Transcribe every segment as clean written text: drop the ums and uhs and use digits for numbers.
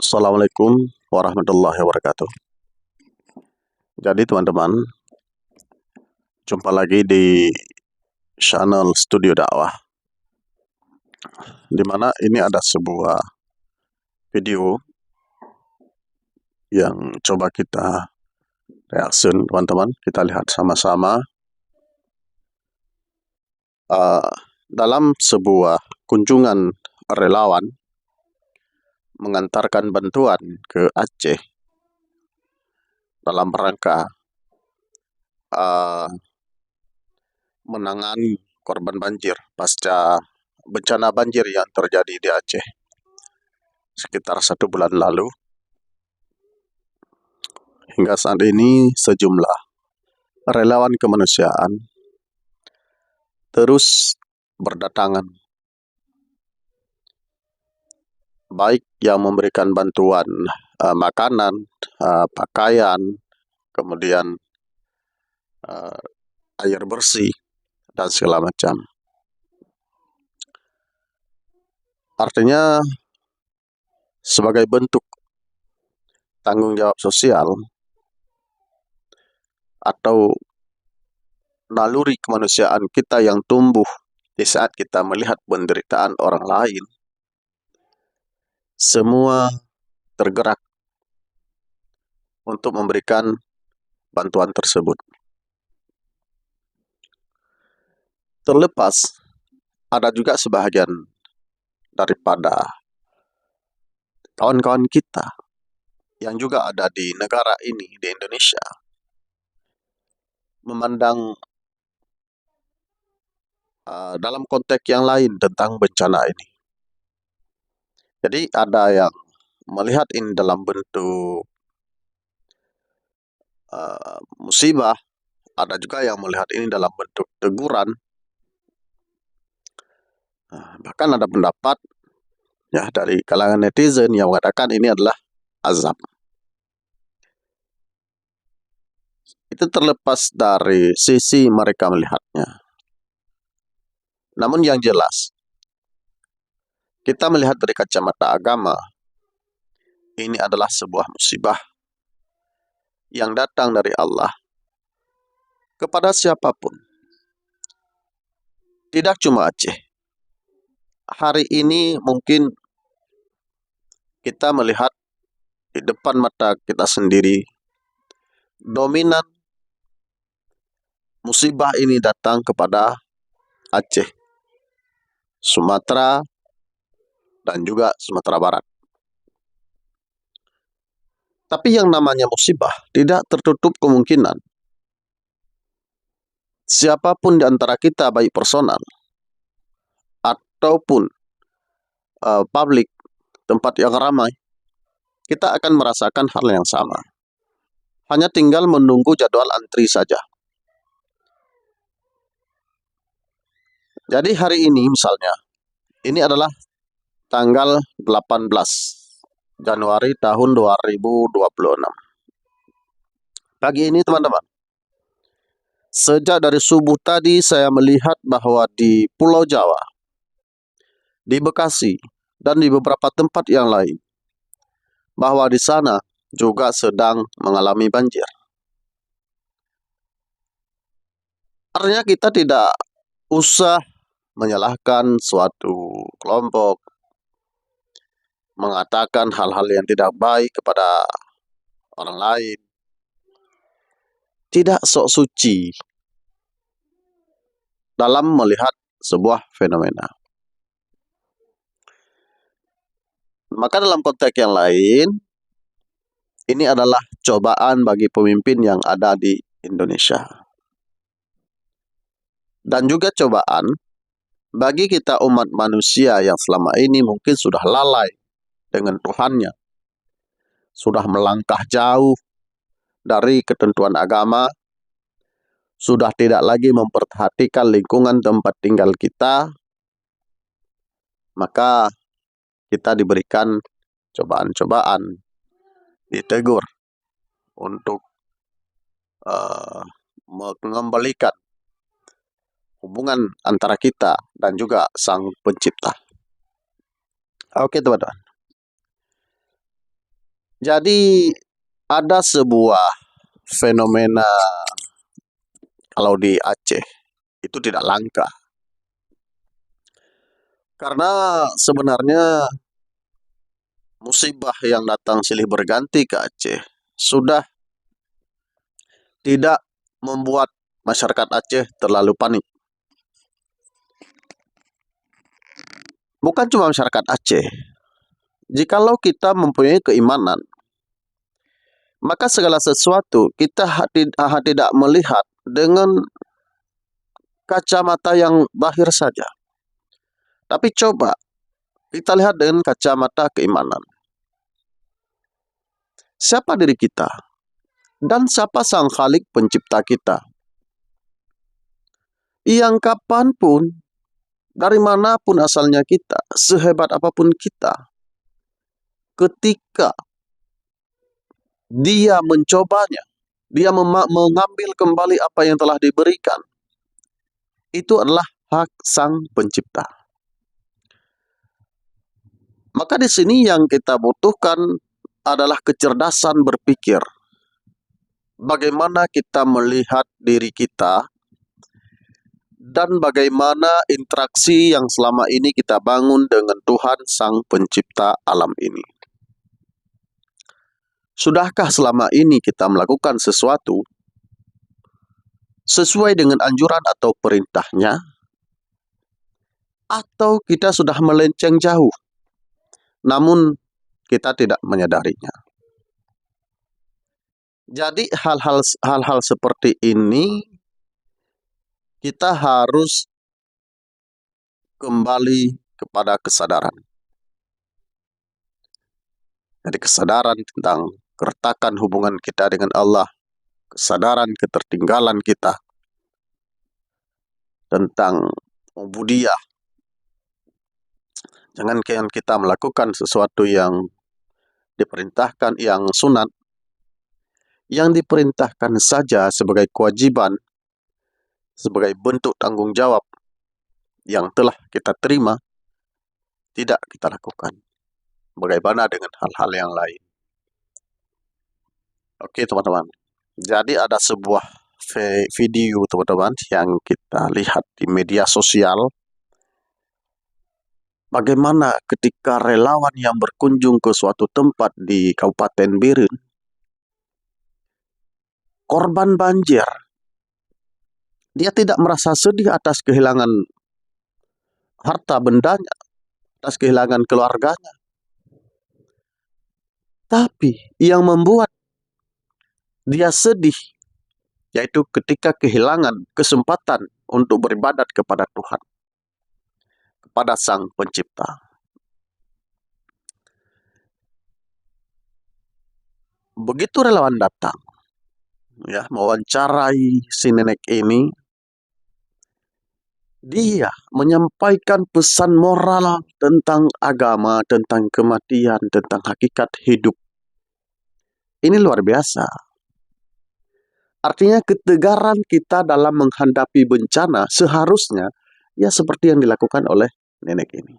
Assalamualaikum warahmatullahi wabarakatuh. Jadi teman-teman, jumpa lagi di channel Studio Dakwah, di mana ini ada sebuah video yang coba kita reaction teman-teman. Kita lihat sama-sama dalam sebuah kunjungan relawan mengantarkan bantuan ke Aceh dalam rangka menangani korban banjir pasca bencana banjir yang terjadi di Aceh sekitar 1 bulan lalu. Hingga saat ini sejumlah relawan kemanusiaan terus berdatangan, baik yang memberikan bantuan makanan, pakaian, kemudian air bersih, dan segala macam. Artinya sebagai bentuk tanggung jawab sosial atau naluri kemanusiaan kita yang tumbuh di saat kita melihat penderitaan orang lain, semua tergerak untuk memberikan bantuan tersebut. Terlepas ada juga sebahagian daripada kawan-kawan kita yang juga ada di negara ini, di Indonesia, memandang dalam konteks yang lain tentang bencana ini. Jadi ada yang melihat ini dalam bentuk musibah, ada juga yang melihat ini dalam bentuk teguran. Bahkan ada pendapat ya dari kalangan netizen yang mengatakan ini adalah azab. Itu terlepas dari sisi mereka melihatnya. Namun yang jelas, kita melihat dari kacamata agama, ini adalah sebuah musibah yang datang dari Allah kepada siapapun. Tidak cuma Aceh. Hari ini mungkin kita melihat di depan mata kita sendiri, dominan musibah ini datang kepada Aceh, Sumatera, dan juga Sumatera Barat. Tapi yang namanya musibah tidak tertutup kemungkinan siapapun di antara kita, baik personal ataupun publik, tempat yang ramai, kita akan merasakan hal yang sama. Hanya tinggal menunggu jadwal antri saja. Jadi hari ini misalnya, ini adalah tanggal 18 Januari tahun 2026. Pagi ini teman-teman, sejak dari subuh tadi saya melihat bahwa di Pulau Jawa, di Bekasi, dan di beberapa tempat yang lain, bahwa di sana juga sedang mengalami banjir. Artinya kita tidak usah menyalahkan suatu kelompok, mengatakan hal-hal yang tidak baik kepada orang lain. Tidak sok suci dalam melihat sebuah fenomena. Maka dalam konteks yang lain, ini adalah cobaan bagi pemimpin yang ada di Indonesia. Dan juga cobaan bagi kita umat manusia yang selama ini mungkin sudah lalai dengan Tuhannya, sudah melangkah jauh dari ketentuan agama, sudah tidak lagi memperhatikan lingkungan tempat tinggal kita, maka kita diberikan cobaan-cobaan, ditegur untuk mengembalikan hubungan antara kita dan juga Sang Pencipta. Oke teman-teman. Jadi ada sebuah fenomena kalau di Aceh itu tidak langka. Karena sebenarnya musibah yang datang silih berganti ke Aceh sudah tidak membuat masyarakat Aceh terlalu panik. Bukan cuma masyarakat Aceh. Jikalau kita mempunyai keimanan, maka segala sesuatu kita tidak melihat dengan kacamata yang bahir saja. Tapi coba kita lihat dengan kacamata keimanan. Siapa diri kita? Dan siapa Sang Khalik pencipta kita? Yang kapanpun, dari manapun asalnya kita, sehebat apapun kita, ketika dia mencobanya, dia mengambil kembali apa yang telah diberikan, itu adalah hak Sang Pencipta. Maka di sini yang kita butuhkan adalah kecerdasan berpikir. Bagaimana kita melihat diri kita dan bagaimana interaksi yang selama ini kita bangun dengan Tuhan Sang Pencipta alam ini. Sudahkah selama ini kita melakukan sesuatu sesuai dengan anjuran atau perintahnya? Atau kita sudah melenceng jauh, namun kita tidak menyadarinya. Jadi hal-hal seperti ini kita harus kembali kepada kesadaran. Jadi kesadaran tentang keretakan hubungan kita dengan Allah, kesadaran ketertinggalan kita tentang ubudiyah. Jangan kita melakukan sesuatu yang diperintahkan, yang sunat, yang diperintahkan saja sebagai kewajiban, sebagai bentuk tanggung jawab yang telah kita terima, tidak kita lakukan. Bagaimana dengan hal-hal yang lain? Oke teman-teman, jadi ada sebuah video teman-teman yang kita lihat di media sosial. Bagaimana ketika relawan yang berkunjung ke suatu tempat di Kabupaten Biren, korban banjir, dia tidak merasa sedih atas kehilangan harta bendanya, atas kehilangan keluarganya. Tapi yang membuat dia sedih, yaitu ketika kehilangan kesempatan untuk beribadat kepada Tuhan, kepada Sang Pencipta. Begitu relawan datang, ya, mewawancarai si nenek ini, dia menyampaikan pesan moral tentang agama, tentang kematian, tentang hakikat hidup. Ini luar biasa. Artinya ketegaran kita dalam menghadapi bencana seharusnya ya seperti yang dilakukan oleh nenek ini.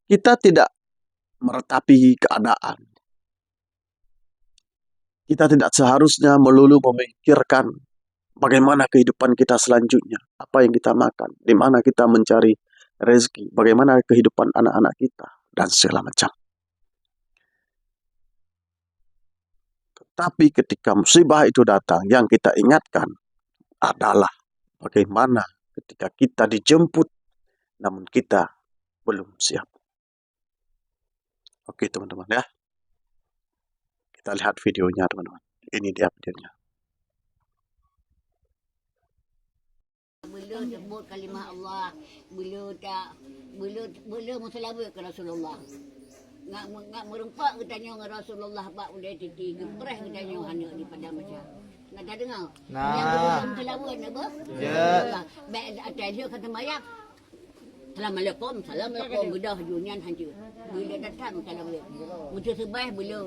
Kita tidak meratapi keadaan. Kita tidak seharusnya melulu memikirkan bagaimana kehidupan kita selanjutnya, apa yang kita makan, di mana kita mencari rezeki, bagaimana kehidupan anak-anak kita, dan segala macam. Tetapi ketika musibah itu datang, yang kita ingatkan adalah bagaimana ketika kita dijemput, namun kita belum siap. Oke teman-teman ya. Kita lihat videonya teman-teman. Ini dia videonya. Bila sebut kalimah Allah, bila musalawat ke Rasulullah. Ngak merempak katanya dengan Rasulullah bak boleh titi gepreh katanya hanya di padang macam. Nak dah dengar? Nah. Yang kedua musalawat apa? Ya. Baik atas dia kata mayat. Assalamualaikum, Assalamualaikum, bedah junian hancur. Bila datang salawat. Muncul sebah bila.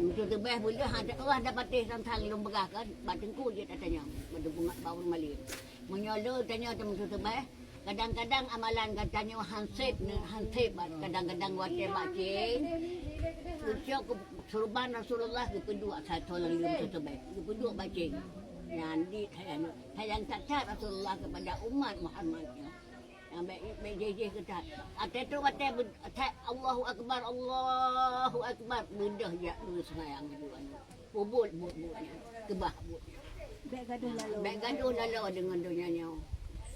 Muncul sebah bila orang dah patih tentang lom begah kan. Bak tengku dia katanya. Badu bunga bau mali. Menyolo tanya muncul sebah. Kadang-kadang amalan katanya hansip, kadang-kadang wate bacing. Ucap surban Rasulullah kedua satu orang lima tersebut, kedua bacing. Nanti saya cacat Rasulullah kepada umat Muhammad. Yang baik kata, atau wate Allahu Akbar, Allahu Akbar, mudah ya sayang kedua. Bubut kebah bubut. Baik gaduh lalu dengan dunianya.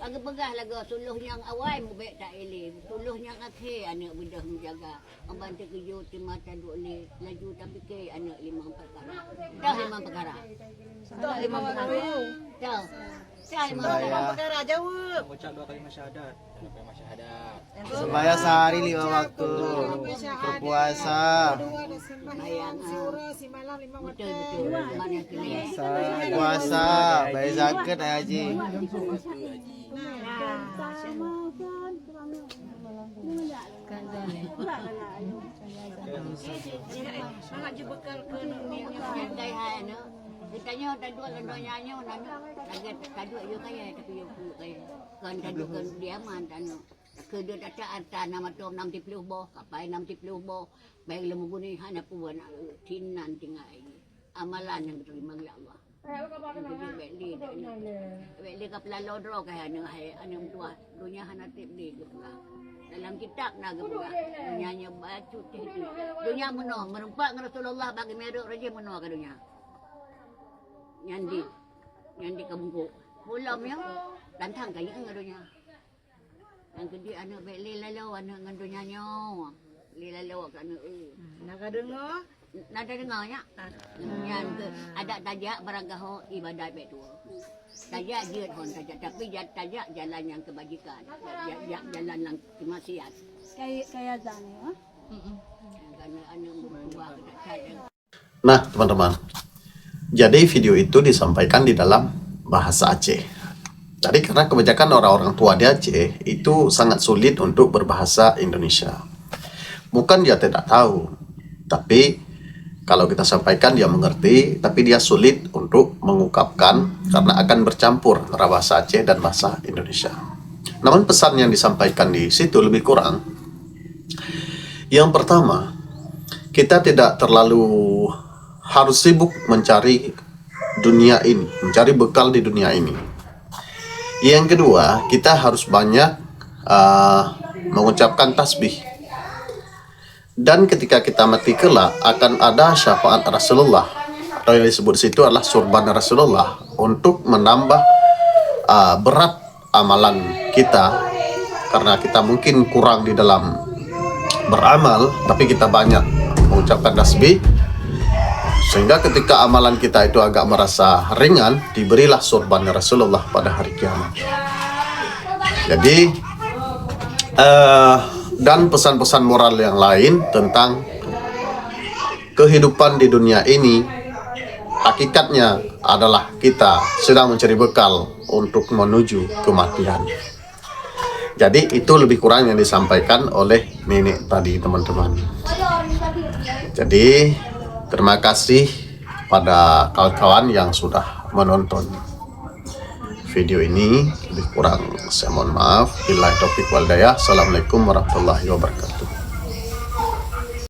Agak pegah lagu suluh yang awal mubek tak eleh, suluh yang akhir anak mudah menjaga. Abang terkejut mata duk ni laju tapi ke anak 5 perkara. Dah 5 perkara. Dah 5 perkara. Dah. Dah 5 perkara. Jawab. Mengucap 2 kalimat syahadat. 2 kalimat syahadat. Sembahyang sehari 5 waktu. Berpuasa. Ayang betul. Mana kini? Puasa. Bayar zakat haji. Sangat je bekal ke Yang kaya no. Ditanya taduk lendonyanyo nano. Lagi taduk yo kaya tapi yo kaya. Kan taduk kan diaman tano. Kedua data arta nama tu 60 boh, kapai 60 boh. Baik lemu guni hana puan tinan tinggal ini. Amalan yang diterima oleh Allah. Jadi beli kapal laudro kaya anu tua dunia hana tip di gitu lah. Dalam kitab naga buka dunia baca teh itu. Dunia menol merempak dengan Rasulullah bagi merok raja menol ke dunia. Nyandi kabungku. Pulamnya lantang kaya dengan dunia. Yang kedua anak beli lalu anak dengan dunia nyawa. Lalu kan nak dengar. Nak dengarnya. Yang ke ada tajak barang kau ibadat betul. Tajak dia hon tajak tapi tajak jalan yang kebajikan. Jalan yang kemaksiat. Kayak zani, ha? Karena anak buah kita. Nah, teman-teman. Jadi video itu disampaikan di dalam bahasa Aceh. Jadi karena kebanyakan orang-orang tua di Aceh itu sangat sulit untuk berbahasa Indonesia. Bukan dia tidak tahu, tapi kalau kita sampaikan dia mengerti, tapi dia sulit untuk mengungkapkan karena akan bercampur antara bahasa Aceh dan bahasa Indonesia. Namun pesan yang disampaikan di situ lebih kurang. Yang pertama, kita tidak terlalu harus sibuk mencari dunia ini, mencari bekal di dunia ini. Yang kedua, kita harus banyak mengucapkan tasbih. Dan ketika kita mati kelak akan ada syafaat Rasulullah atau yang disebut situ adalah surban Rasulullah untuk menambah berat amalan kita karena kita mungkin kurang di dalam beramal tapi kita banyak mengucapkan tasbih sehingga ketika amalan kita itu agak merasa ringan diberilah surban Rasulullah pada hari kiamat. Jadi dan pesan-pesan moral yang lain tentang kehidupan di dunia ini hakikatnya adalah kita sedang mencari bekal untuk menuju kematian. Jadi itu lebih kurang yang disampaikan oleh nenek tadi, teman-teman. Jadi terima kasih pada kawan-kawan yang sudah menonton video ini. Lebih kurang saya mohon maaf. Billahi taufiq wal hidayah. Assalamualaikum warahmatullahi wabarakatuh.